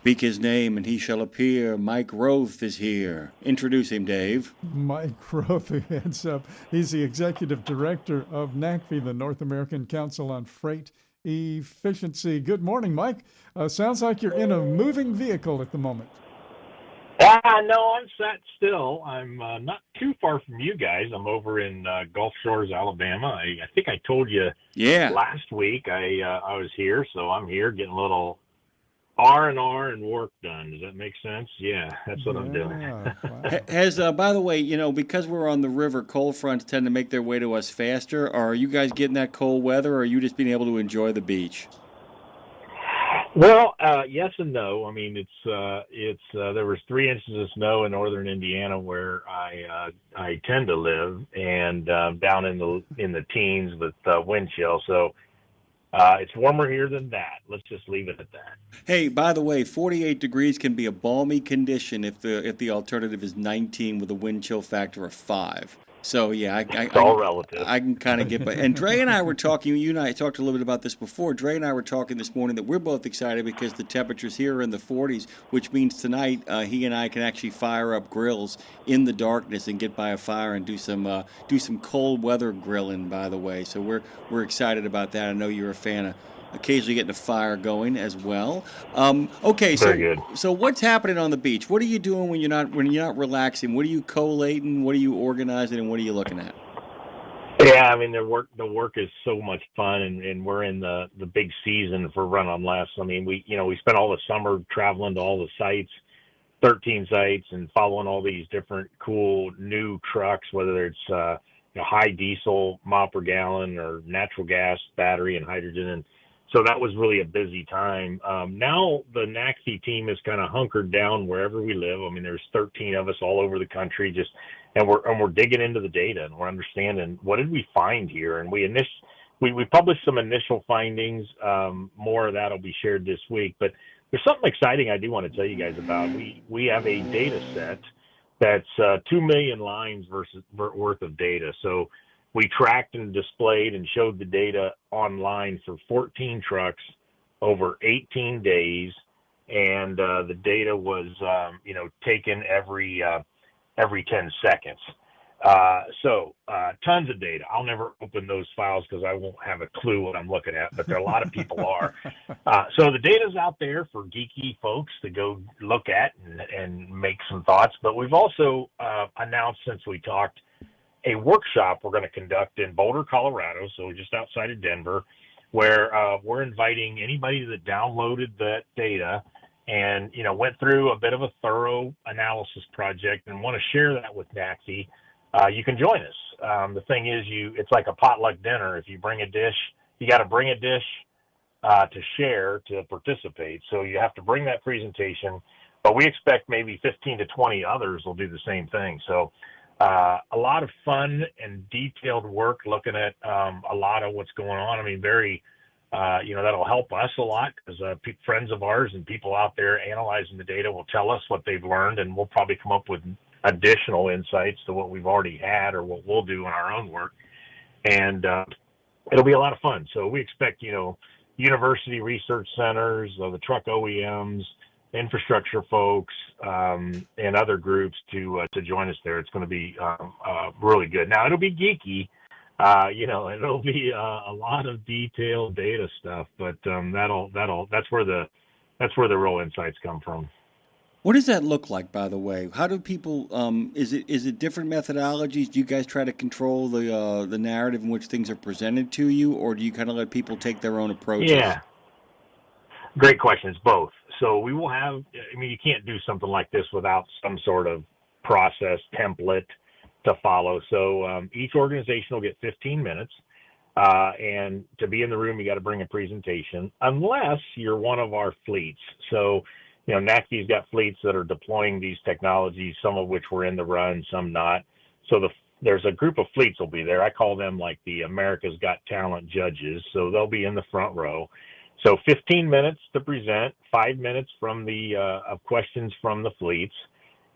Speak his name and he shall appear. Mike Roeth is here. Introduce him, Dave. Mike Roeth, who heads up. He's the executive director of NACFE, the North American Council on Freight Efficiency. Good morning, Mike. Sounds like you're in a moving vehicle at the moment. No, I'm sat still. I'm not too far from you guys. I'm over in Gulf Shores, Alabama. I think I told you last week I was here, so I'm here getting a little R&R and work done. Does that make sense? Yeah, that's what I'm doing. Wow. Has, by the way, because we're on the river, cold fronts tend to make their way to us faster. Are you guys getting that cold weather, or are you just being able to enjoy the beach? Well, yes and no. I mean, it's there was 3 inches of snow in northern Indiana where I tend to live, and down in the teens with wind chill. So it's warmer here than that. Let's just leave it at that. Hey, by the way, 48 degrees can be a balmy condition if the alternative is 19 with a wind chill factor of 5. So yeah, it's all relative. I can kind of get by. And Dre and I were talking. You and I talked a little bit about this before. Dre and I were talking this morning that we're both excited because the temperatures here are in the 40s, which means tonight he and I can actually fire up grills in the darkness and get by a fire and do some cold weather grilling. By the way, so we're excited about that. I know you're a fan of occasionally getting a fire going as well. Okay, so very good. So what's happening on the beach? What are you doing when you're not relaxing? What are you collating? What are you organizing? And what are you looking at? Yeah, I mean the work is so much fun, and we're in the big season for Run on Less. I mean we spent all the summer traveling to all the sites, 13 sites, and following all these different cool new trucks, whether it's high diesel mile per gallon or natural gas, battery, and hydrogen. And so that was really a busy time. Now the NACFE team is kind of hunkered down wherever we live. I mean, there's 13 of us all over the country, and we're digging into the data, and we're understanding what did we find here. And we published some initial findings. More of that will be shared this week. But there's something exciting I do want to tell you guys about. We have a data set that's 2 million lines worth of data. So we tracked and displayed and showed the data online for 14 trucks over 18 days, and the data was, taken every 10 seconds. So tons of data. I'll never open those files because I won't have a clue what I'm looking at, but there are a lot of people are. So the data's out there for geeky folks to go look at and make some thoughts. But we've also announced, since we talked, a workshop we're going to conduct in Boulder, Colorado, so just outside of Denver, where we're inviting anybody that downloaded that data and went through a bit of a thorough analysis project and want to share that with NACFE. You can join us. The thing is, it's like a potluck dinner. If you bring a dish, you got to bring a dish to share to participate. So you have to bring that presentation, but we expect maybe 15 to 20 others will do the same thing. So a lot of fun and detailed work looking at a lot of what's going on. I mean, that'll help us a lot because friends of ours and people out there analyzing the data will tell us what they've learned, and we'll probably come up with additional insights to what we've already had or what we'll do in our own work. And it'll be a lot of fun. So we expect, university research centers, the truck OEMs, infrastructure folks, and other groups to join us there. It's going to be really good. Now it'll be geeky, it'll be a lot of detailed data stuff, but that's where the real insights come from. What does that look like, by the way? How do people? Is it different methodologies? Do you guys try to control the narrative in which things are presented to you, or do you kind of let people take their own approaches? Yeah, great question. It's both. So we will have. I mean, you can't do something like this without some sort of process template to follow. So each organization will get 15 minutes, and to be in the room, you got to bring a presentation, unless you're one of our fleets. So NACFE's got fleets that are deploying these technologies, some of which were in the run, some not. So there's a group of fleets will be there. I call them like the America's Got Talent judges. So they'll be in the front row. So 15 minutes to present, 5 minutes from of questions from the fleets,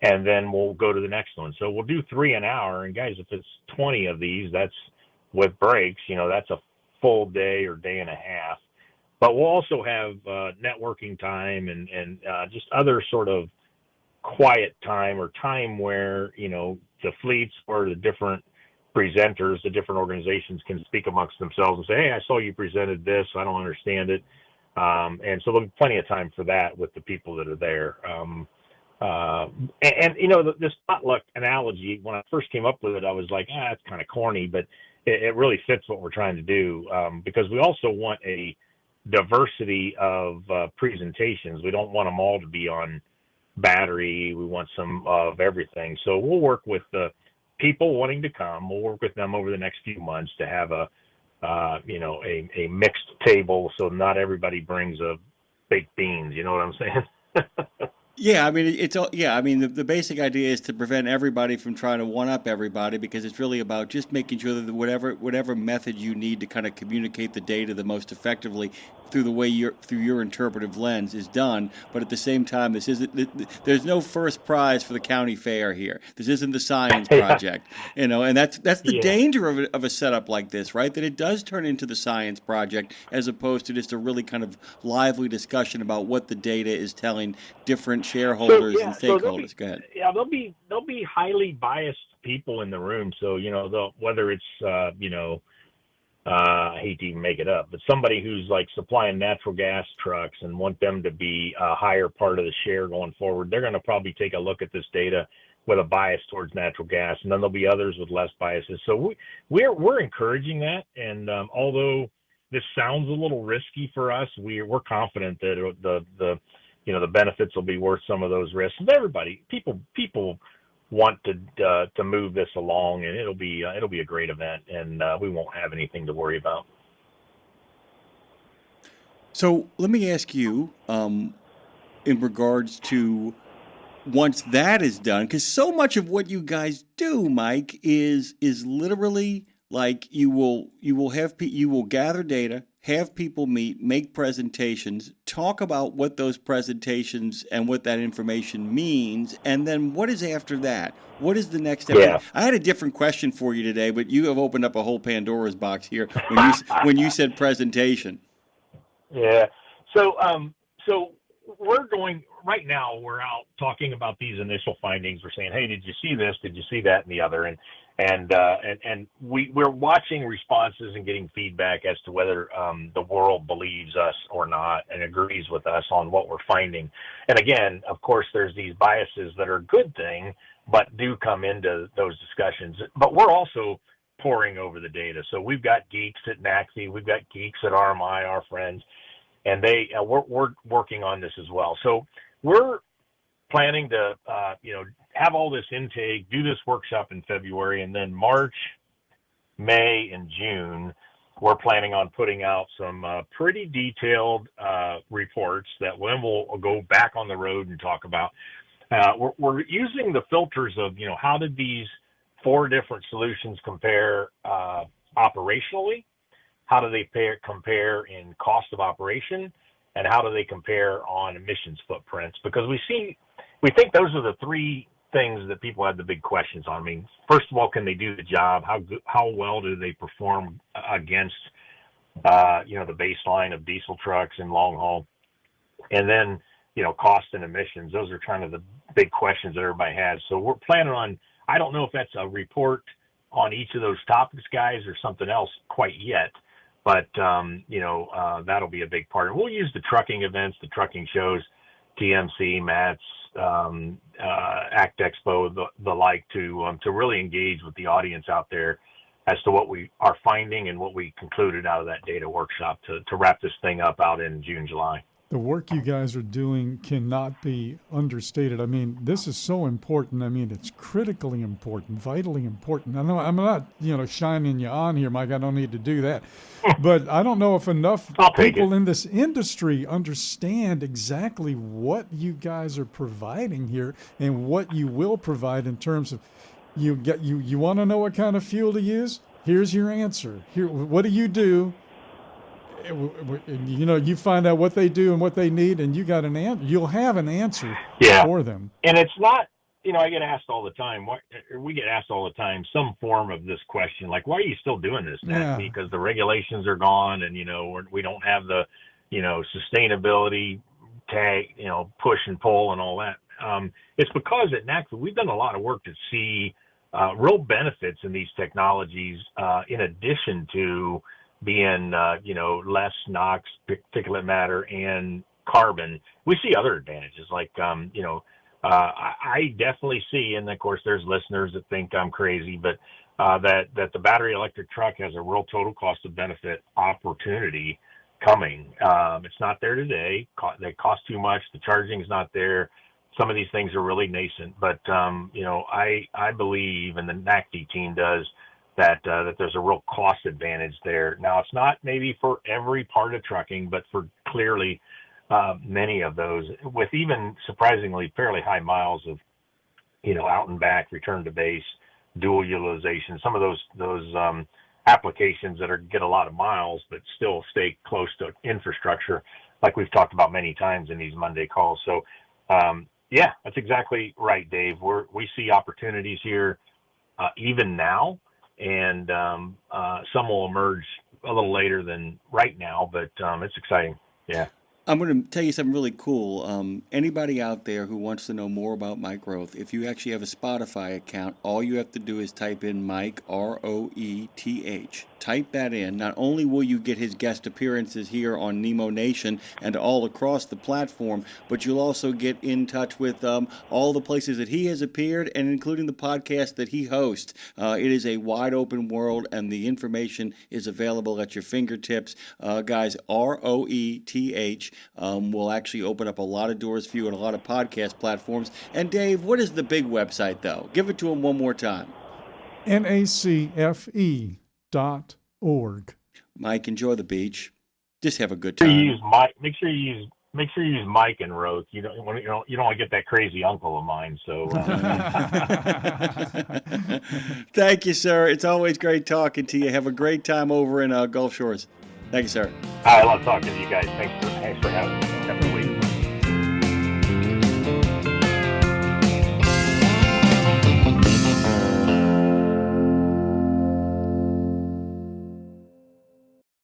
and then we'll go to the next one. So we'll do 3 an hour. And guys, if it's 20 of these, that's with breaks, that's a full day or day and a half. but we'll also have networking time and just other sort of quiet time or time where, the fleets or the different presenters, the different organizations can speak amongst themselves and say, hey, I saw you presented this. I don't understand it. And so there'll be plenty of time for that with the people that are there. This potluck analogy, when I first came up with it, I was like, it's kind of corny, but it really fits what we're trying to do, because we also want a diversity of presentations. We don't want them all to be on battery. We want some of everything. So we'll work with the people wanting to come. We'll work with them over the next few months to have a mixed table, so not everybody brings a baked beans. You know what I'm saying? Yeah, I mean the basic idea is to prevent everybody from trying to one up everybody, because it's really about just making sure that whatever method you need to kind of communicate the data the most effectively through your interpretive lens is done. But at the same time, there's no first prize for the county fair here. This isn't the science project, and that's the danger of a setup like this, right? That it does turn into the science project as opposed to just a really kind of lively discussion about what the data is telling different shareholders and stakeholders. Go ahead. Yeah, there'll be highly biased people in the room. So whether it's I hate to even make it up, but somebody who's like supplying natural gas trucks and want them to be a higher part of the share going forward, they're going to probably take a look at this data with a bias towards natural gas, and then there'll be others with less biases. So we're encouraging that, and although this sounds a little risky for us, we're confident that the benefits will be worth some of those risks. And everybody, people want to move this along, and it'll be a great event, and we won't have anything to worry about. So let me ask you, in regards to once that is done, because so much of what you guys do, Mike, is literally like you will gather data, have people meet, make presentations, talk about what those presentations and what that information means, and then what is after that? What is the next step? Yeah. I had a different question for you today, but you have opened up a whole Pandora's box here when you said presentation. Yeah. So we're going right now. We're out talking about these initial findings. We're saying, hey, did you see this? Did you see that? And the other, and we're watching responses and getting feedback as to whether the world believes us or not and agrees with us on what we're finding. And again, of course, there's these biases that are a good thing, but do come into those discussions. But we're also poring over the data. So we've got geeks at NACFE, we've got geeks at RMI, our friends, and we're working on this as well. So we're planning to have all this intake, do this workshop in February, and then March, May, and June, we're planning on putting out some pretty detailed reports that then we'll go back on the road and talk about. We're using the filters of, how did these 4 different solutions compare operationally? How do they compare in cost of operation? And how do they compare on emissions footprints? Because we think those are the 3 things that people have the big questions on. I mean, first of all, can they do the job? How well do they perform against, the baseline of diesel trucks and long haul? And then, cost and emissions. Those are kind of the big questions that everybody has. So we're planning on, I don't know if that's a report on each of those topics, guys, or something else quite yet. But, that'll be a big part. And we'll use the trucking events, the trucking shows, TMC, MATS, ACT Expo, the like, to really engage with the audience out there as to what we are finding and what we concluded out of that data workshop to wrap this thing up out in June, July. The work you guys are doing cannot be understated. I mean, this is so important. I mean, it's critically important, vitally important. I know I'm not, shining you on here, Mike. I don't need to do that. But I don't know if enough people in this industry understand exactly what you guys are providing here and what you will provide in terms of you want to know what kind of fuel to use? Here's your answer. Here, what do you do? You find out what they do and what they need, and you got an answer. You'll have an answer for them. And it's not, I get asked all the time. We get asked all the time some form of this question, like, why are you still doing this, Nat? Because the regulations are gone, and we don't have the sustainability tag, push and pull and all that. It's because at NACFE we've done a lot of work to see real benefits in these technologies, in addition to being, less NOx, particulate matter, and carbon. We see other advantages like, I definitely see, and of course there's listeners that think I'm crazy, but that the battery electric truck has a real total cost of benefit opportunity coming. It's not there today. They cost too much. The charging is not there. Some of these things are really nascent, but I believe, and the NACFE team does, that there's a real cost advantage there. Now, it's not maybe for every part of trucking, but for clearly many of those, with even surprisingly fairly high miles of, out and back, return to base, dual utilization. Some of those applications that get a lot of miles, but still stay close to infrastructure, like we've talked about many times in these Monday calls. So, yeah, that's exactly right, Dave. We see opportunities here even now, and some will emerge a little later than right now, but it's exciting. Yeah. I'm going to tell you something really cool. Anybody out there who wants to know more about Mike Roeth, if you actually have a Spotify account, all you have to do is type in Mike, R-O-E-T-H. Type that in. Not only will you get his guest appearances here on Nemo Nation and all across the platform, but you'll also get in touch with all the places that he has appeared, and including the podcast that he hosts. It is a wide open world, and the information is available at your fingertips. Guys, R-O-E-T-H. Will actually open up a lot of doors for you and a lot of podcast platforms. And Dave, what is the big website, though? Give it to him one more time. NACFE.org. Mike, enjoy the beach. Just have a good time. Make sure you use Mike and Roeth. You don't want to get that crazy uncle of mine. So, thank you, sir. It's always great talking to you. Have a great time over in Gulf Shores. Thank you, sir. I love talking to you guys. Thanks for having me.